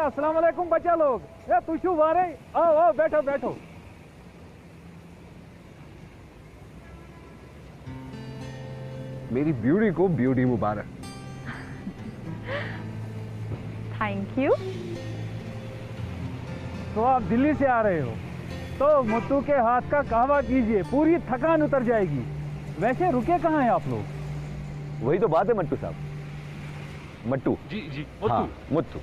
अस्सलाम वालेकुम बच्चा लोग। ए तू शू वारे, आओ आओ बैठो बैठो। मेरी ब्यूटी को ब्यूटी मुबारक। Thank you. तो आप दिल्ली से आ रहे हो तो मुत्तू के हाथ का कहवा कीजिए, पूरी थकान उतर जाएगी। वैसे रुके कहाँ हैं आप लोग? वही तो बात है मट्टू साहब। मट्टू जी जी हाँ, मुत्तू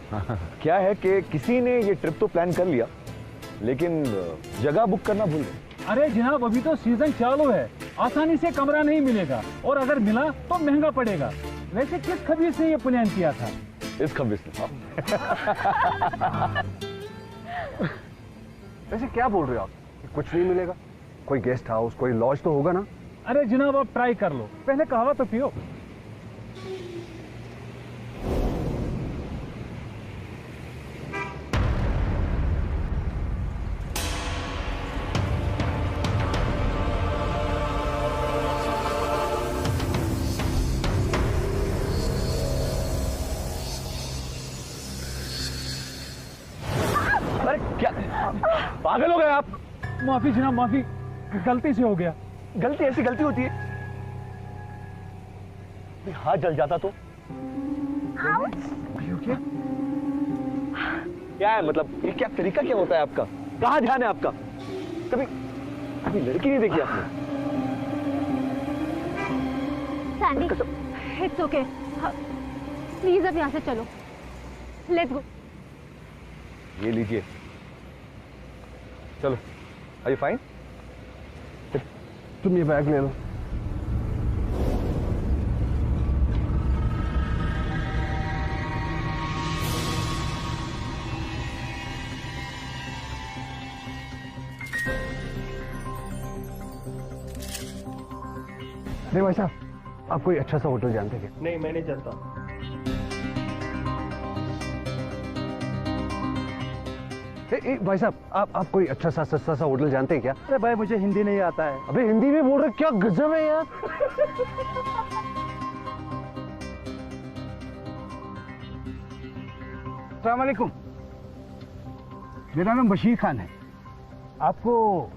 क्या है कि किसी ने ये ट्रिप तो प्लान कर लिया लेकिन जगह बुक करना भूल गए। अरे जनाब अभी तो सीजन चालू है, आसानी से कमरा नहीं मिलेगा और अगर मिला तो महंगा पड़ेगा। वैसे किस खबीर ने ये प्लान किया था? इस खबीस ने। वैसे क्या बोल रहे हो आप? कुछ नहीं मिलेगा? कोई गेस्ट हाउस, कोई लॉज तो होगा ना? अरे जनाब आप ट्राई कर लो, पहले कहवा तो पियो। अरे क्या पागल हो गए आप? माफी जनाब माफी, गलती से हो गया। गलती ऐसी गलती होती है? हाथ जल जाता तो? क्या है मतलब, ये क्या तरीका क्या होता है आपका? कहाँ ध्यान है आपका? कभी कभी लड़की नहीं देखी आपने? सैंडी, इट्स ओके, प्लीज अब यहाँ से चलो, लेट्स गो। ये लीजिए, चलो। Are you fine? तुम ये बैग ले लो। नहीं भाई साहब, आप कोई अच्छा सा होटल जानते क्या? नहीं मैं नहीं जानता। भाई साहब, आप कोई अच्छा सा सस्ता सा होटल जानते हैं क्या? अरे भाई मुझे हिंदी नहीं आता है। अबे हिंदी में बोल रहे, क्या गजब है यार। अस्सलाम वालेकुम, मेरा नाम बशीर खान है। आपको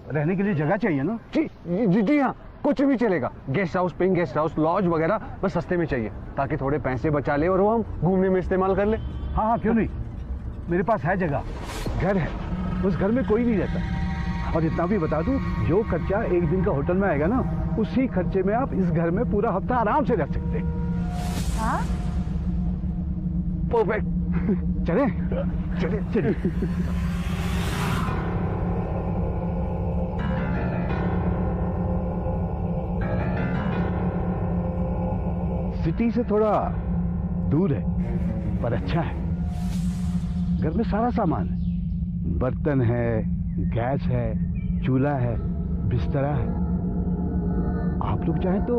रहने के लिए जगह चाहिए ना? जी जी जी हाँ, कुछ भी चलेगा। Guest house, pink guest house, lodge वगैरह, बस सस्ते में चाहिए ताकि थोड़े पैसे बचा ले और वो हम घूमने में इस्तेमाल कर ले। हाँ हाँ क्यों नहीं, मेरे पास है जगह, घर है, उस घर में कोई नहीं रहता। और इतना भी बता दूं, जो खर्चा एक दिन का होटल में आएगा ना, उसी खर्चे में आप इस घर में पूरा हफ्ता आराम से रह सकते हैं। हाँ? परफेक्ट। चले चले चले। सिटी से थोड़ा दूर है पर अच्छा है। घर में सारा सामान है, बर्तन है, गैस है, चूल्हा है, बिस्तरा है। आप लोग चाहें तो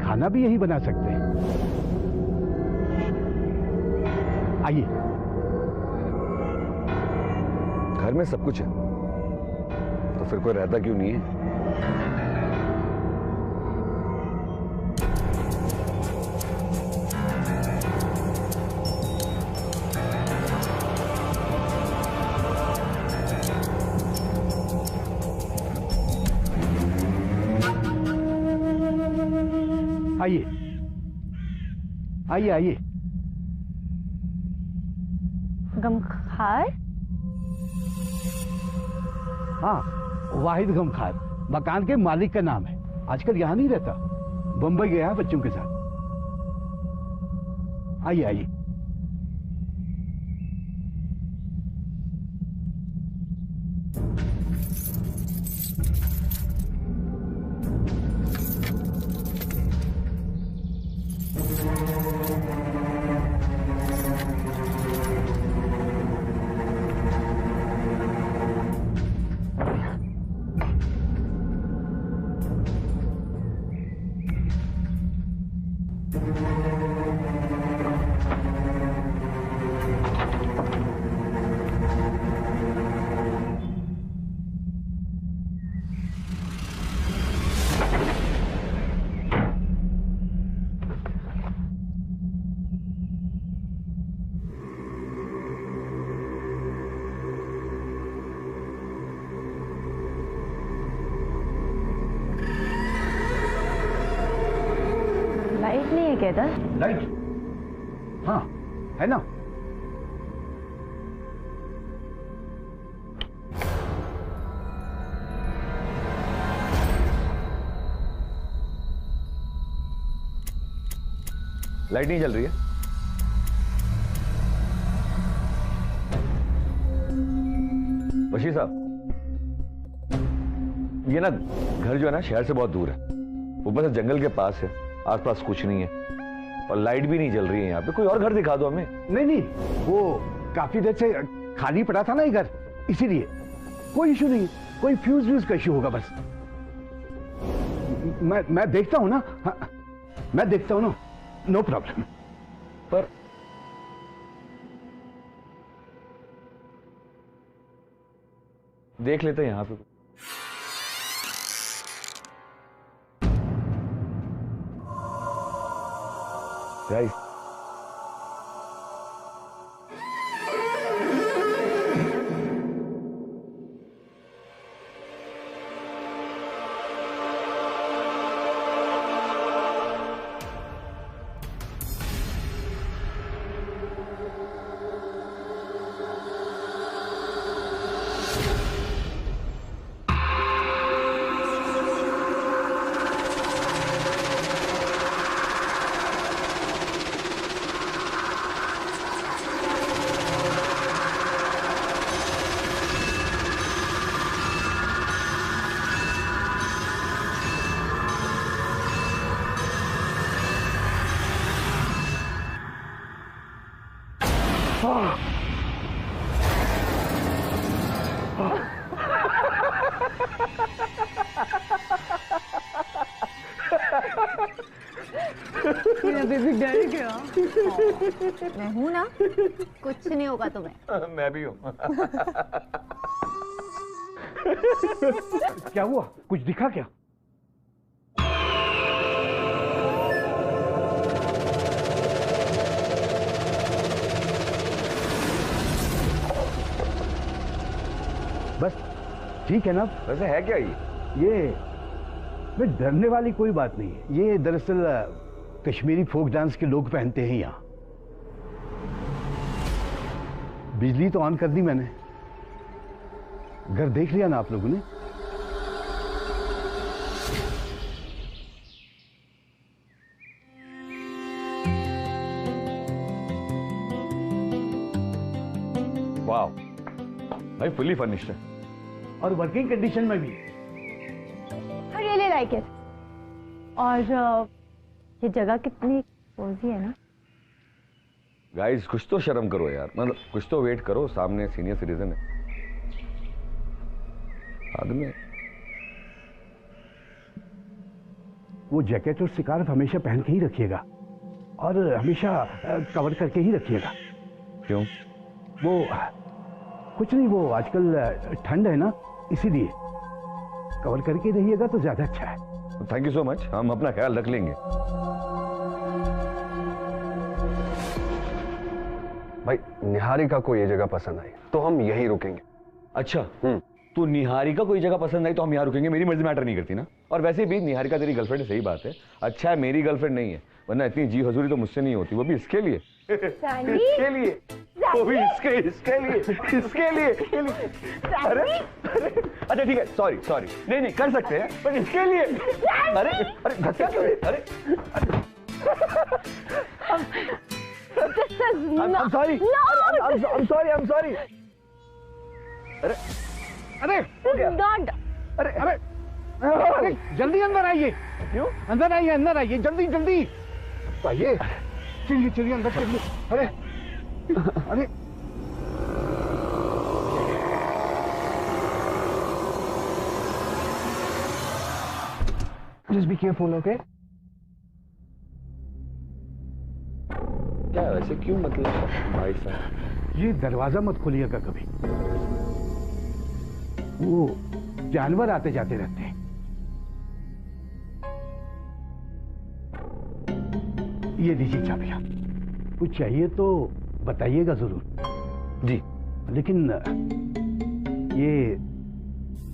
खाना भी यही बना सकते हैं। आइए। घर में सब कुछ है तो फिर कोई रहता क्यों नहीं है? आइए आइए आइए। गमखार? हाँ, वाहिद गमखार मकान के मालिक का नाम है। आजकल यहाँ नहीं रहता, बंबई गया है बच्चों के साथ। आइए आइए। नहीं क्या इधर? लाइट? हाँ है ना। लाइट नहीं जल रही है। बशीर साहब, ये ना घर जो है ना शहर से बहुत दूर है, ऊपर से जंगल के पास है, आसपास कुछ नहीं है और लाइट भी नहीं जल रही है यहाँ पे। कोई और घर दिखा दो हमें। नहीं नहीं, वो काफी देर से खाली पड़ा था ना ये घर, इसीलिए। कोई इशू नहीं, कोई फ्यूज व्यूज का इशू होगा बस। मैं देखता हूँ ना। हाँ, मैं देखता हूँ ना, नो प्रॉब्लम। पर देख लेते हैं यहाँ पे। गाइस, बेबी डर गया। मैं हूं ना, कुछ नहीं होगा तुम्हें। मैं भी हूँ। क्या हुआ, कुछ दिखा क्या? बस ठीक है ना। वैसे है क्या ये डरने वाली कोई बात नहीं है। ये दरअसल कश्मीरी फोक डांस के लोग पहनते हैं यहाँ। बिजली तो ऑन कर दी मैंने, घर देख लिया ना आप लोगों ने। वाह भाई, फुली फर्निश्ड है और वर्किंग कंडीशन में भी। I really like it. और ये जगह कितनी कोजी है ना। गाइस, कुछ तो शर्म करो यार, मतलब कुछ तो वेट करो, सामने सीनियर सिटीजन है आदमी। वो जैकेट और स्कार्फ हमेशा पहन के ही रखिएगा और हमेशा कवर करके ही रखिएगा। क्यों? वो कुछ नहीं, वो आजकल ठंड है ना, इसीलिए कवर करके रहिएगा तो ज्यादा अच्छा है। थैंक यू सो मच, हम अपना ख्याल रख लेंगे। भाई, निहारिका को ये जगह पसंद आई तो हम यहीं रुकेंगे। अच्छा, तो निहारिका को ये जगह पसंद आई तो हम यहाँ रुकेंगे। मेरी मर्जी मैटर नहीं करती ना। और वैसे भी निहारिका तेरी गर्लफ्रेंड है, सही बात है। अच्छा है मेरी गर्लफ्रेंड नहीं है, वरना इतनी जी हजूरी तो मुझसे नहीं होती, वो भी इसके लिए। इसके लिए, वो भी इसके लिए। अरे अच्छा ठीक है, सॉरी नहीं कर सकते हैं, पर इसके लिए। अरे धक्का क्यों? अरे I'm sorry. I'm sorry. अरे जल्दी अंदर आइए। क्यों? अंदर आइए जल्दी आइए। चलिए अंदर चलिए। अरे Just be careful, okay? क्या वैसे क्यों, मतलब भाई साहब? ये दरवाजा मत खोलिएगा कभी, वो जानवर आते जाते रहते हैं। ये लीजिए चाबियां, कुछ चाहिए तो बताइएगा जरूर। जी। लेकिन ये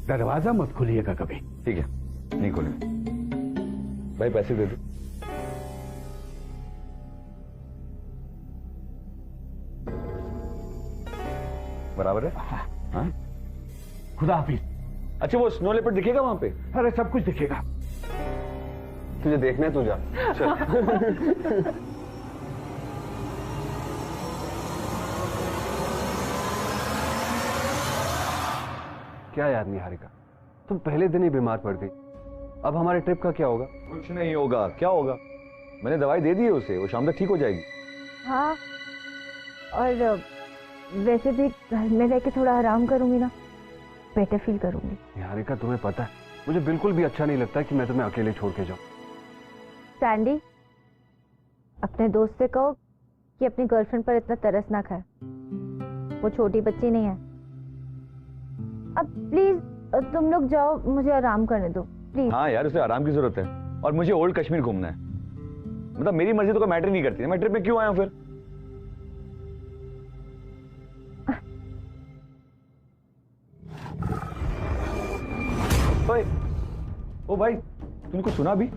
दरवाजा मत खोलिएगा कभी। ठीक है, नहीं खोलेंगे। भाई पैसे दे दो। बराबर है? हाँ? खुदा हाफिज। अच्छा वो स्नो लेपर्ड दिखेगा वहां पे? अरे सब कुछ दिखेगा। तुझे देखना है, तू जा। चल। क्या यार निहारिका, तुम पहले दिन ही बीमार पड़ गई, अब हमारे ट्रिप का क्या होगा? कुछ नहीं होगा। क्या होगा? मैंने दवाई दे दी है उसे, वो शाम तक ठीक हो जाएगी। हाँ, और वैसे भी घर में रह के थोड़ा आराम करूंगी ना, बेटर फील करूंगी। निहारिका तुम्हें पता है, मुझे बिल्कुल भी अच्छा नहीं लगता कि मैं तुम्हें अकेले छोड़ के जाऊं। सैंडी, अपने दोस्त से कहो कि अपनी गर्लफ्रेंड पर इतना तरस ना खाए, वो छोटी बच्ची नहीं है। अब प्लीज तुम लोग जाओ, मुझे आराम करने दो प्लीज। हाँ यार, उसे आराम की जरूरत है और मुझे ओल्ड कश्मीर घूमना है। मतलब मेरी मर्जी तो कोई मैटर नहीं करती है, मैं ट्रिप में क्यों आया हूं फिर? ओए, ओ भाई, तूने कुछ सुना भी?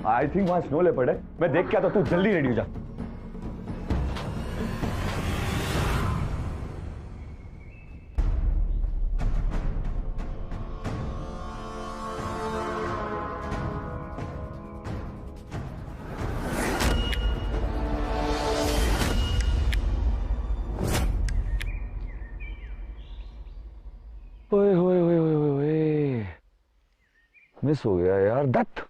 आई थिंक वहां स्नो लेपर्ड है, मैं देख के आता हूं, तू जल्दी रेडी हो जा। ओए ओए ओए ओए ओए, मिस हो गया यार, दत्त।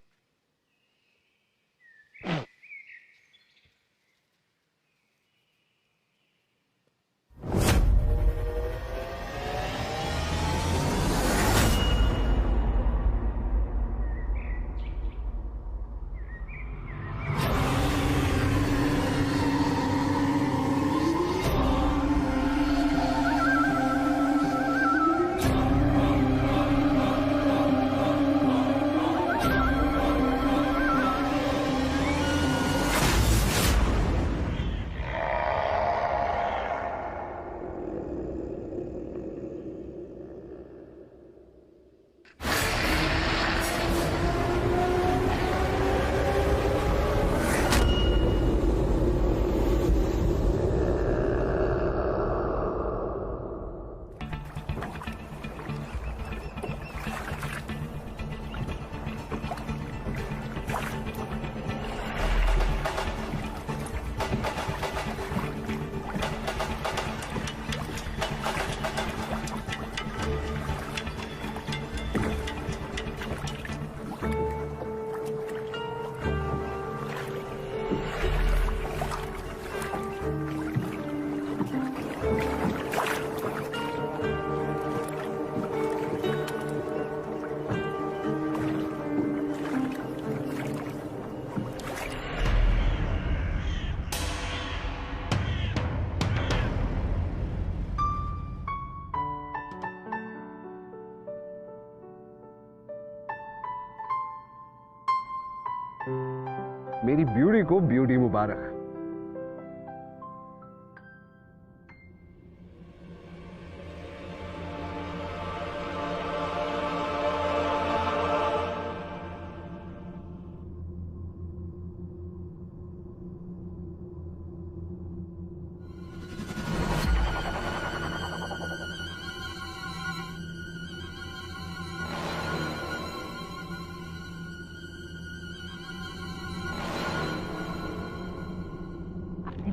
मेरी ब्यूटी को ब्यूटी मुबारक।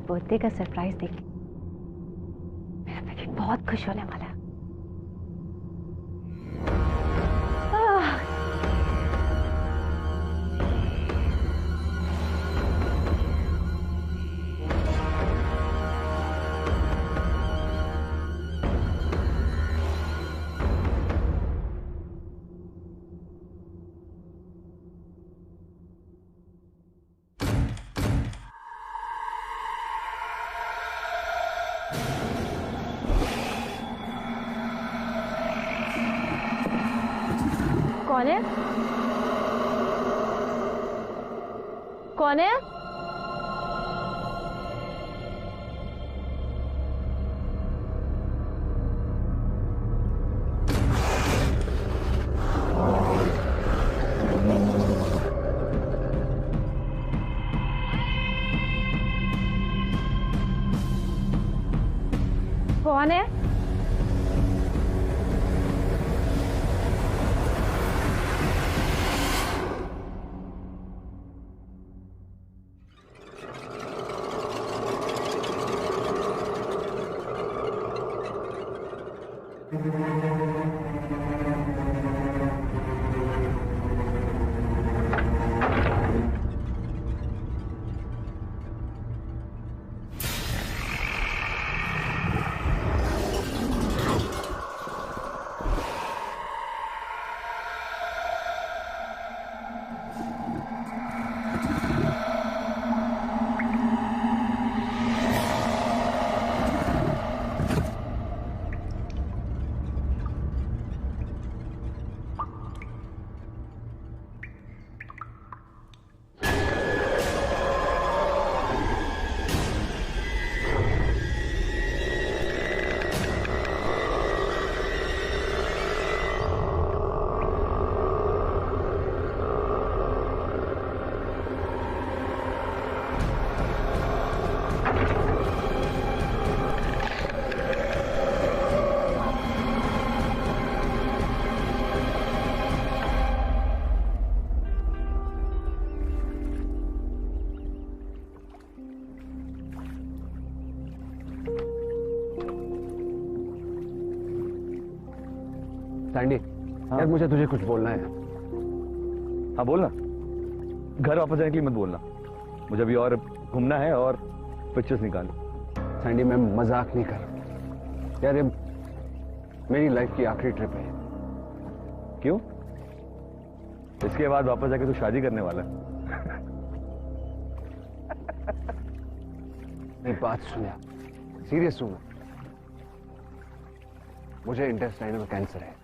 बर्थडे का सरप्राइज देख मेरा बेबी बहुत खुश होने वाला है। कौन है? कौन है? कौन है? सैंडी, यार मुझे तुझे कुछ बोलना है। हाँ बोलना। घर वापस जाने के लिए मत बोलना, मुझे अभी और घूमना है और पिक्चर्स निकालनी। सैंडी, मैं मजाक नहीं कर रहा यार, ये मेरी लाइफ की आखिरी ट्रिप है। क्यों? इसके बाद वापस जाके तू शादी करने वाला है? मेरी बात सुन यार, सीरियस सुन। मुझे इंटेस्टाइन में कैंसर है।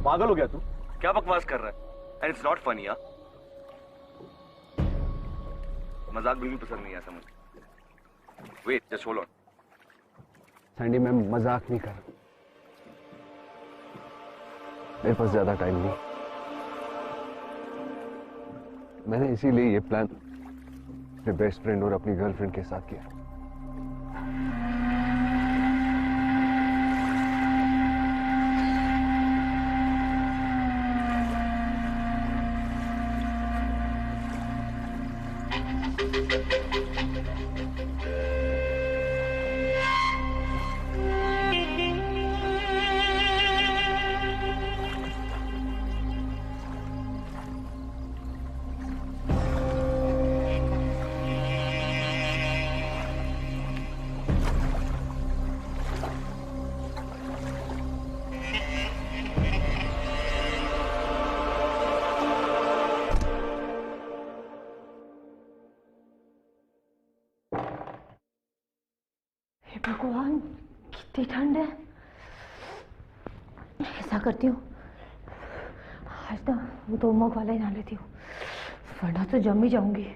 पागल हो गया तू? क्या बकवास कर रहा है? And it's not funny. यार मजाक बिल्कुल पसंद नहीं है ऐसा मुझे। Wait, just hold on. Sandy, मैं मजाक नहीं कर रहा, मेरे पास ज्यादा टाइम नहीं। मैंने इसीलिए ये प्लान अपने बेस्ट फ्रेंड और अपनी गर्लफ्रेंड के साथ किया। भगवान, कितनी ठंड है। ऐसा करती हूँ, आज ना 2 मग वाला ही नहा लेती हूँ, वरना तो जम ही जाऊंगी।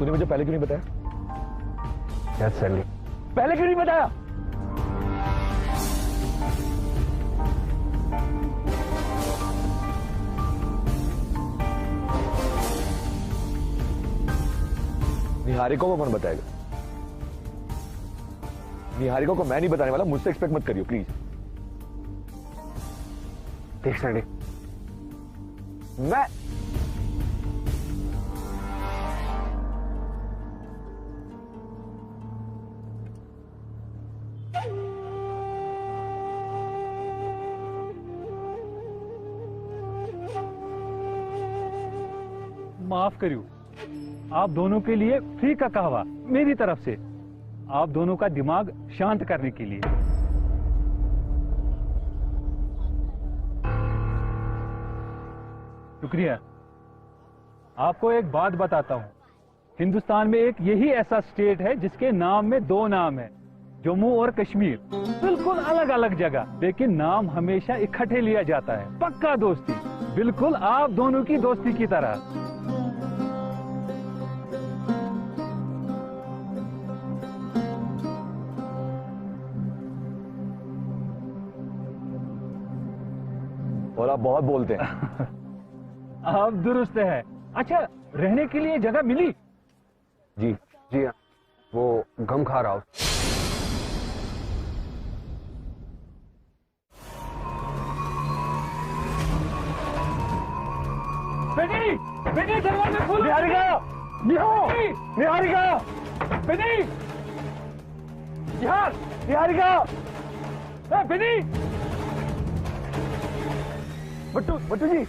तूने मुझे पहले क्यों नहीं बताया? क्या सैंडी, पहले क्यों नहीं बताया? निहारिका को कौन बताएगा? निहारिका को मैं नहीं बताने वाला, मुझसे एक्सपेक्ट मत करियो प्लीज। देख सैंडी, मैं माफ करियो, आप दोनों के लिए फ्री का कहवा मेरी तरफ से, आप दोनों का दिमाग शांत करने के लिए। शुक्रिया। आपको एक बात बताता हूं हिंदुस्तान में एक यही ऐसा स्टेट है जिसके नाम में दो नाम है, जम्मू और कश्मीर। बिल्कुल अलग अलग जगह, लेकिन नाम हमेशा इकट्ठे लिया जाता है। पक्का दोस्ती, बिल्कुल आप दोनों की दोस्ती की तरह। और आप बहुत बोलते हैं। आप दुरुस्त है। अच्छा, रहने के लिए जगह मिली? जी जी हाँ, वो गमखार हाउस। बेटी, बेटी दरवाजा खोलो। निहारिका, निहारिका, बेटी, यार, निहारिका। बेटी, बट्टू, बट्टू जी,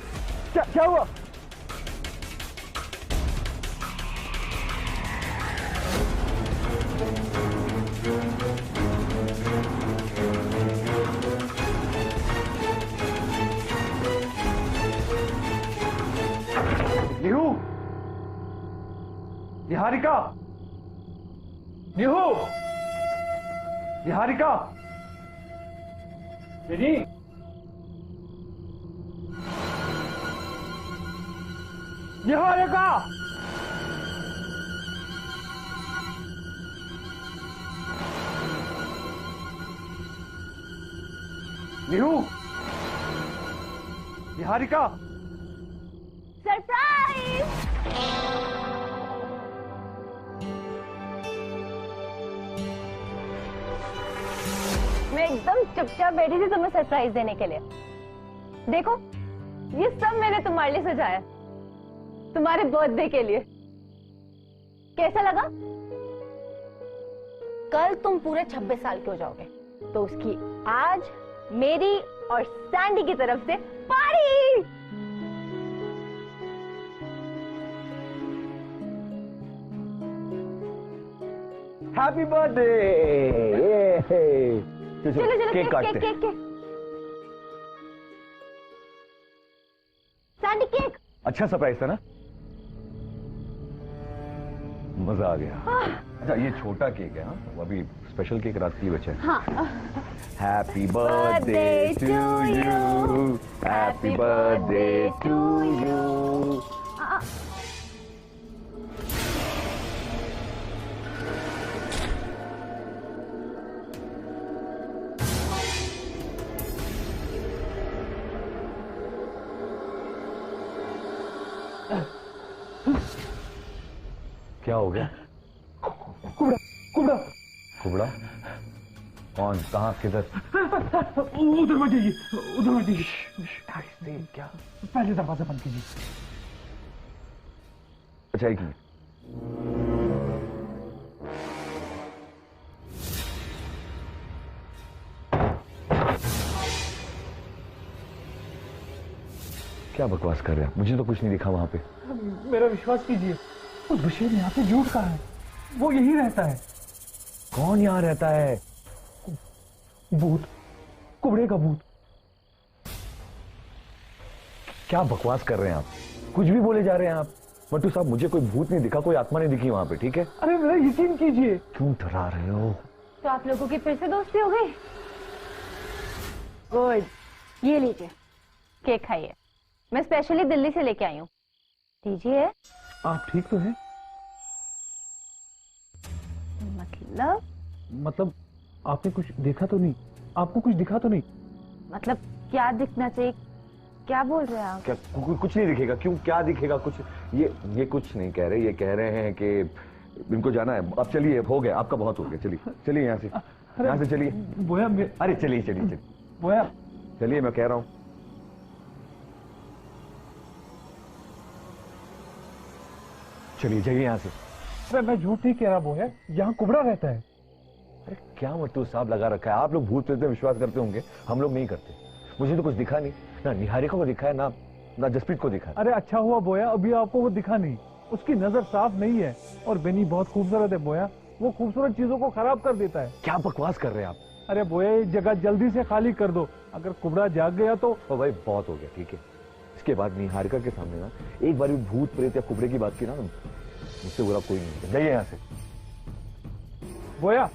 क्या हुआ? निहू, निहारिका, निहू, निहारिका। बेटी, निहारिका। निहू, निहारिका। सरप्राइज! मैं एकदम चुपचाप बैठी थी तुम्हें सरप्राइज देने के लिए। देखो, ये सब मैंने तुम्हारे लिए सजाया, तुम्हारे बर्थडे के लिए। कैसा लगा? कल तुम पूरे 26 साल के हो जाओगे, तो उसकी आज मेरी और सैंडी की तरफ से पार्टी। Happy birthday. चलो चलो, केक काटते हैं। केक। Sandy, cake. अच्छा सरप्राइज था ना, मजा आ गया। अच्छा, ये छोटा केक है। हाँ, वो अभी स्पेशल केक रात के लिए बचा है। हाँ। Happy birthday to you, happy birthday to you. क्या हो गया? कुबड़ा, कुबड़ा। कुबड़ा? कौन, कहाँ, किधर? उधर मत जाइए, उधर मत जाइए। क्या? पहले दरवाजा बंद कीजिए। अच्छा, एक मिनट। क्या बकवास कर रहे हैं? मुझे तो कुछ नहीं दिखा वहां पे। मेरा विश्वास कीजिए, उस बशीर यहाँ पे झूठ कहा है, वो यही रहता है। कौन यहाँ रहता है? भूत, कुबड़े का भूत। क्या बकवास कर रहे हैं आप? कुछ भी बोले जा रहे हैं आप। मट्टू साहब, मुझे कोई भूत नहीं दिखा, कोई आत्मा नहीं दिखी वहां पे, ठीक है? अरे मेरा यकीन कीजिए। क्यों डरा रहे हो? तो आप लोगों की फिर से दोस्ती हो गई? गुड, ये लीजिए, केक खाइए। मैं स्पेशली दिल्ली से लेके आई हूँ। दीजिए। आप ठीक तो हैं? मतलब आपने कुछ देखा तो नहीं? आपको कुछ दिखा तो नहीं? मतलब क्या दिखना चाहिए? क्या बोल रहे हैं आप? क्या कुछ नहीं दिखेगा? क्यों, क्या दिखेगा? कुछ ये कुछ नहीं कह रहे। ये कह रहे हैं कि इनको जाना है। अब चलिए, हो गया आपका, बहुत हो गया। चलिए चलिए यहाँ से चलिए। बोया, अरे चलिए बोया, चलिए, मैं कह रहा हूँ। चलिए जाइए यहाँ से। अरे मैं झूठ नहीं कह रहा बोया, यहाँ कुबड़ा रहता है। अरे क्या मट्टू साहब लगा रखा है? आप लोग भूत प्रेत में विश्वास करते होंगे, हम लोग नहीं करते। मुझे तो कुछ दिखा नहीं, ना निहारिका को दिखा है, ना जसप्रीत को दिखा है। अरे अच्छा हुआ बोया, अभी आपको वो दिखा नहीं। उसकी नजर साफ नहीं है, और बेनी बहुत खूबसूरत है बोया, वो खूबसूरत चीजों को खराब कर देता है। क्या बकवास कर रहे हैं आप? अरे बोया, ये जगह जल्दी से खाली कर दो, अगर कुबड़ा जाग गया तो। ओ भाई, बहुत हो गया, ठीक है। इसके बाद निहारिका के सामने ना एक बार भी भूत प्रेत या कुबड़े की बात की ना, मुझसे बुरा कोई नहीं है, जाइए यहाँ से। बोया,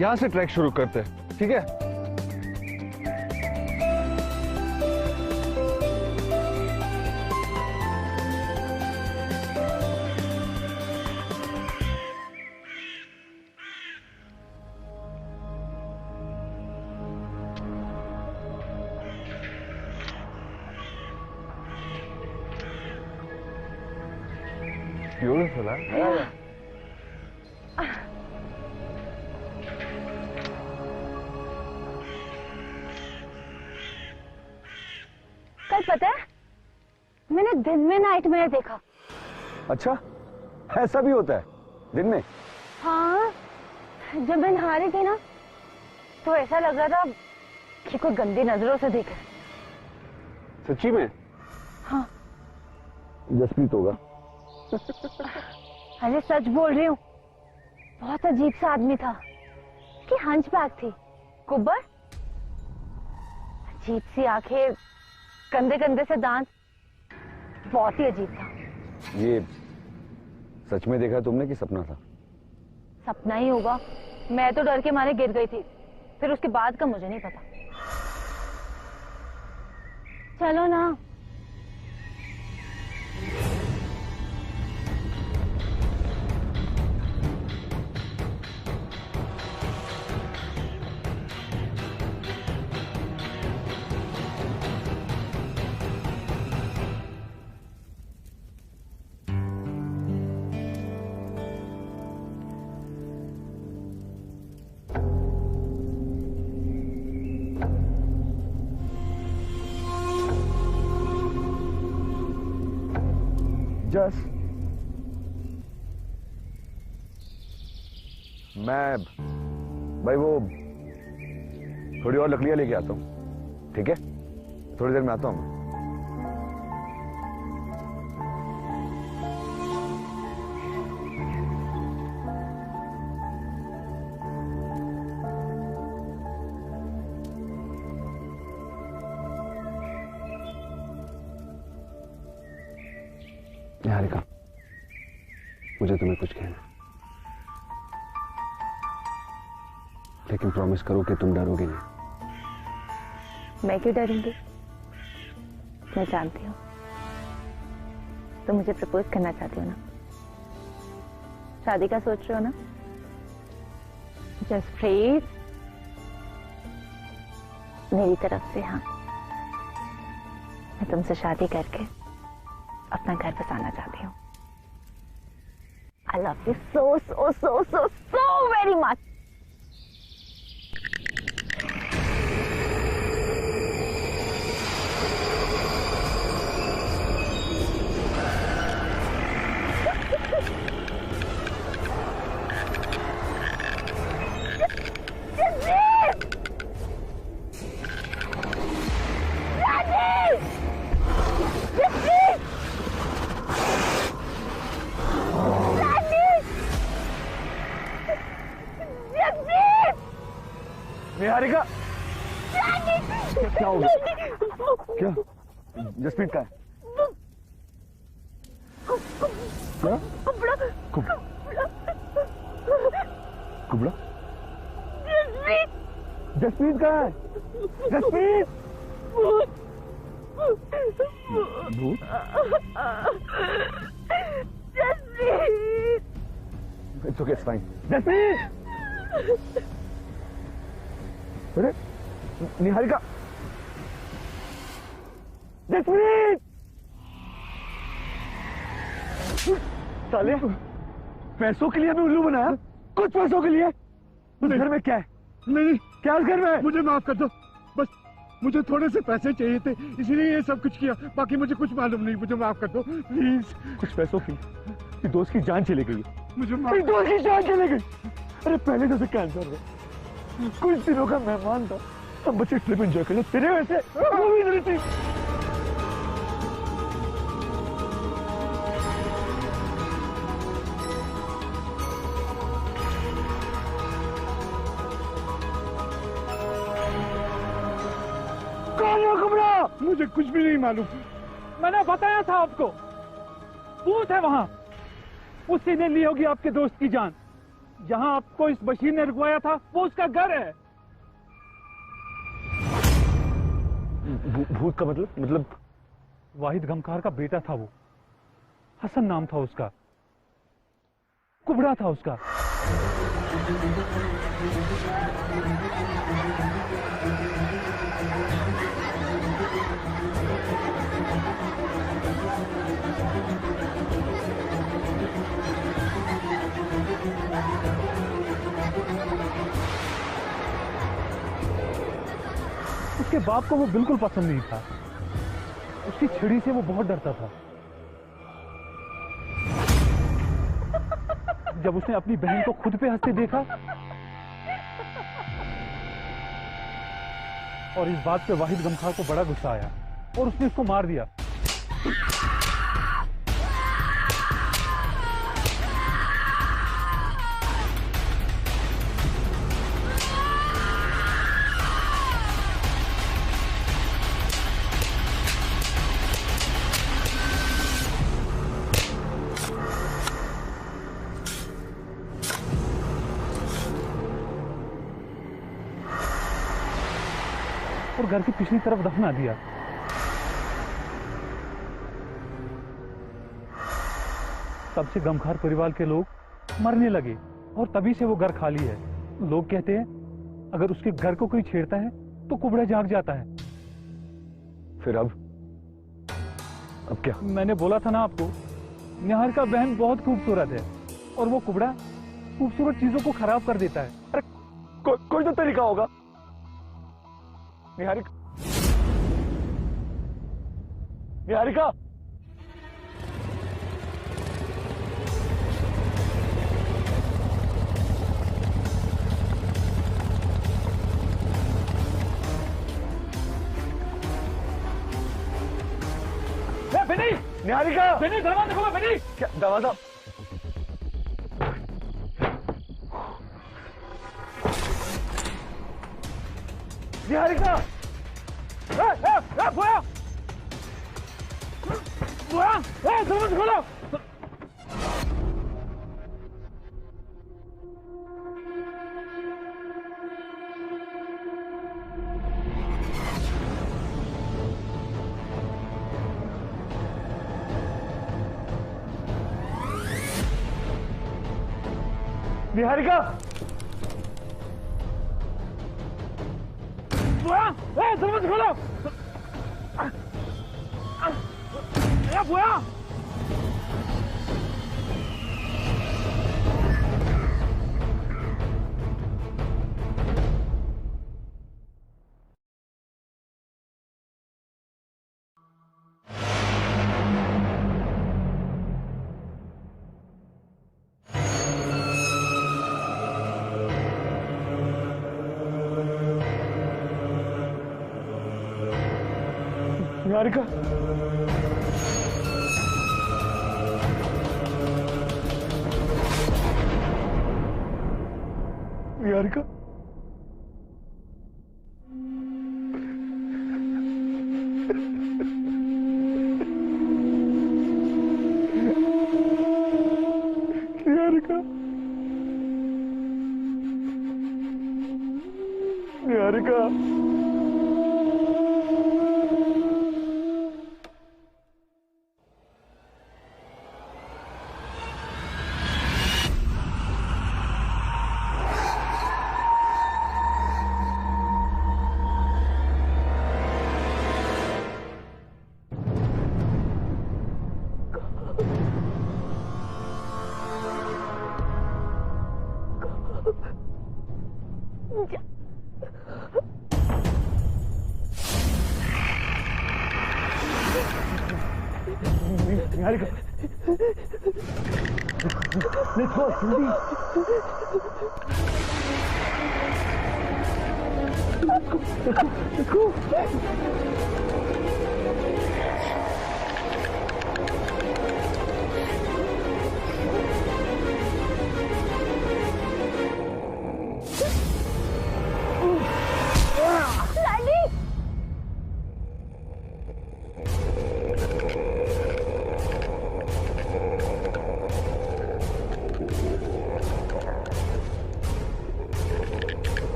यहां से ट्रैक शुरू करते हैं, ठीक है? Beautiful, huh? कल पता है मैंने दिन में नाइटमेयर देखा। अच्छा, ऐसा भी होता है दिन में? हाँ, जब मैं नहा रही थी ना तो ऐसा लग रहा था कि कोई गंदी नजरों से देख रहा है। सच्ची में? हाँ। जसप्रीत होगा। अरे सच बोल रही हूँ, बहुत अजीब सा आदमी था कि हंचबैक थी, कुब्बर, अजीब सी आंखें, गंदे गंदे से दांत, बहुत ही अजीब था। ये सच में देखा तुमने कि सपना था? सपना ही होगा, मैं तो डर के मारे गिर गई थी, फिर उसके बाद का मुझे नहीं पता। चलो ना। जस, मैं भाई वो थोड़ी और लकड़ियां लेके आता हूँ, ठीक है? थोड़ी देर में आता हूँ। निहारिका, मुझे तुम्हें कुछ कहना, लेकिन प्रॉमिस करो कि तुम डरोगे नहीं। मैं क्यों डरूंगी? मैं जानती हूँ तुम मुझे प्रपोज करना चाहती हो ना, शादी का सोच रहे हो ना? जसप्रीत, मेरी तरफ से हाँ, मैं तुमसे शादी करके अपना घर बसाना चाहती हूँ। I love you so very much. Niharika, क्या हो गया? क्या? जसप्रीत का है? क्या? कुबड़ा? जसप्रीत का है? जसप्रीत? भूत? Jasprit! It's okay, it's fine. Jasprit! अरे निहारिका, जसप्रीत! साले, पैसों के लिए हमें उल्लू बनाया, कुछ पैसों के लिए? उस घर में क्या है? नहीं, क्या उस घर में? मुझे माफ कर दो, बस मुझे थोड़े से पैसे चाहिए थे, इसलिए ये सब कुछ किया। बाकी मुझे कुछ मालूम नहीं, मुझे माफ कर दो प्लीज। कुछ पैसों की दोस्त की जान चली गई। मुझे दोस्त की जान चली गई। अरे पहले तो कैंसर हुआ, कुछ दिनों का मेहमान था, हम बच्चे ट्रिप एंजॉय कर ले, तेरे वैसे वो भी नहीं थी। कौन है कुबड़ा? मुझे कुछ भी नहीं मालूम। मैंने बताया था आपको, भूत है वहां, उसी ने ली होगी आपके दोस्त की जान। जहां आपको इस बशीर ने रुकवाया था वो उसका घर है। भूत का मतलब? वाहिद गमकार का बेटा था वो, हसन नाम था उसका, कुबड़ा था उसका। उसके बाप को वो बिल्कुल पसंद नहीं था, उसकी छड़ी से वो बहुत डरता था। जब उसने अपनी बहन को खुद पे हंसते देखा और इस बात पे वाहिद गमखार को बड़ा गुस्सा आया और उसने उसको मार दिया। और घर की पिछली तरफ दफना दिया। तब से गमखार परिवार के लोग मरने लगे और तभी से वो घर खाली है। लोग कहते हैं अगर उसके घर को कोई छेड़ता है तो कुबड़ा जाग जाता है। फिर अब क्या? मैंने बोला था ना आपको, निहार का बहन बहुत खूबसूरत है और वो कुबड़ा खूबसूरत चीजों को खराब कर देता है। अरे कोई तो तरीका होगा। निहारिका, निहारिका, बेनी, निहारिका, बेनी दरवाजा खोलो बेनी। क्या दरवाजा? निहारिका, बोया, बोया, दरवाजा खोलो। निहारिका, बोया, दरवाजा खोलो। बोया, निहारिका, निहारिका, निहारिका, निहारिका, निहारिका लेट्स गो जल्दी let's go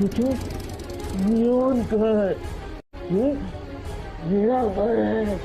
मुझे न्यून घर ये मेरा घर है।